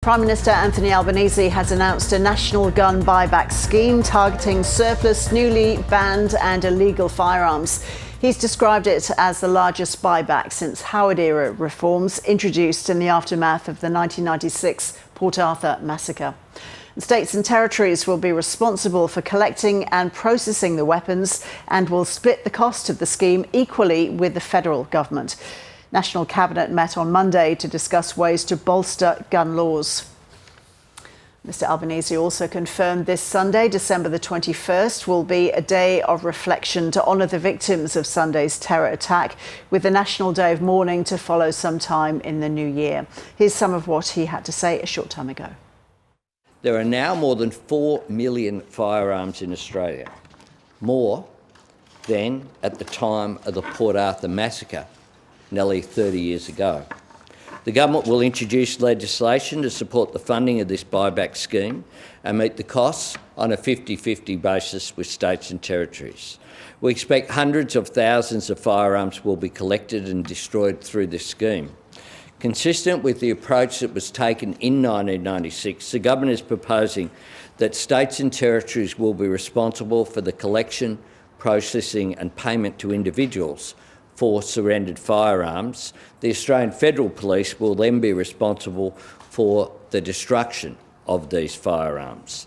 Prime Minister Anthony Albanese has announced a national gun buyback scheme targeting surplus, newly banned and illegal firearms. He's described it as the largest buyback since Howard-era reforms introduced in the aftermath of the 1996 Port Arthur massacre. States and territories will be responsible for collecting and processing the weapons and will split the cost of the scheme equally with the federal government. National Cabinet met on Monday to discuss ways to bolster gun laws. Mr Albanese also confirmed this Sunday, December the 21st, will be a day of reflection to honour the victims of Sunday's terror attack, with the National Day of Mourning to follow sometime in the new year. Here's some of what he had to say a short time ago. There are now more than 4 million firearms in Australia, more than at the time of the Port Arthur massacre, nearly 30 years ago. The government will introduce legislation to support the funding of this buyback scheme and meet the costs on a 50-50 basis with states and territories. We expect hundreds of thousands of firearms will be collected and destroyed through this scheme. Consistent with the approach that was taken in 1996, the government is proposing that states and territories will be responsible for the collection, processing and payment to individuals for surrendered firearms. The Australian Federal Police will then be responsible for the destruction of these firearms.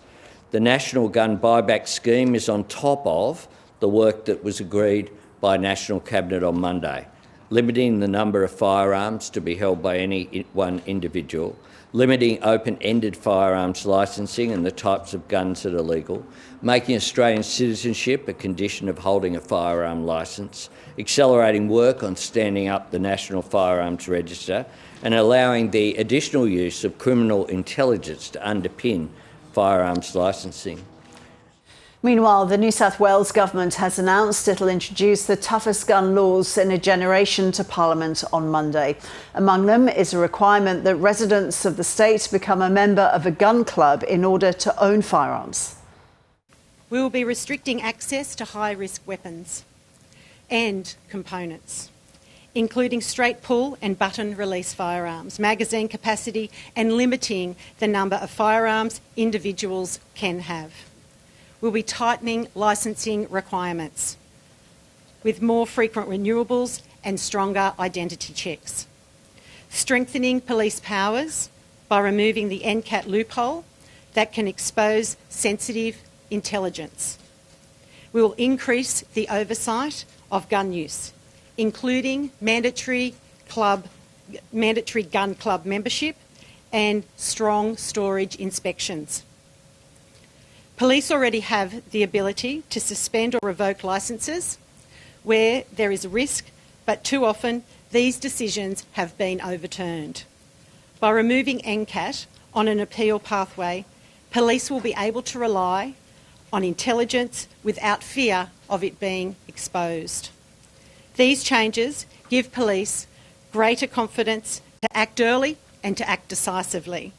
The National Gun Buyback Scheme is on top of the work that was agreed by National Cabinet on Monday, limiting the number of firearms to be held by any one individual, limiting open-ended firearms licensing and the types of guns that are legal, making Australian citizenship a condition of holding a firearm licence, accelerating work on standing up the National Firearms Register and allowing the additional use of criminal intelligence to underpin firearms licensing. Meanwhile, the New South Wales government has announced it'll introduce the toughest gun laws in a generation to Parliament on Monday. Among them is a requirement that residents of the state become a member of a gun club in order to own firearms. We will be restricting access to high-risk weapons and components, including straight pull and button release firearms, magazine capacity and limiting the number of firearms individuals can have. We'll be tightening licensing requirements with more frequent renewables and stronger identity checks. Strengthening police powers by removing the NCAT loophole that can expose sensitive intelligence. We will increase the oversight of gun use, including mandatory gun club membership and strong storage inspections. Police already have the ability to suspend or revoke licences where there is a risk, but too often these decisions have been overturned. By removing NCAT on an appeal pathway, police will be able to rely on intelligence without fear of it being exposed. These changes give police greater confidence to act early and to act decisively.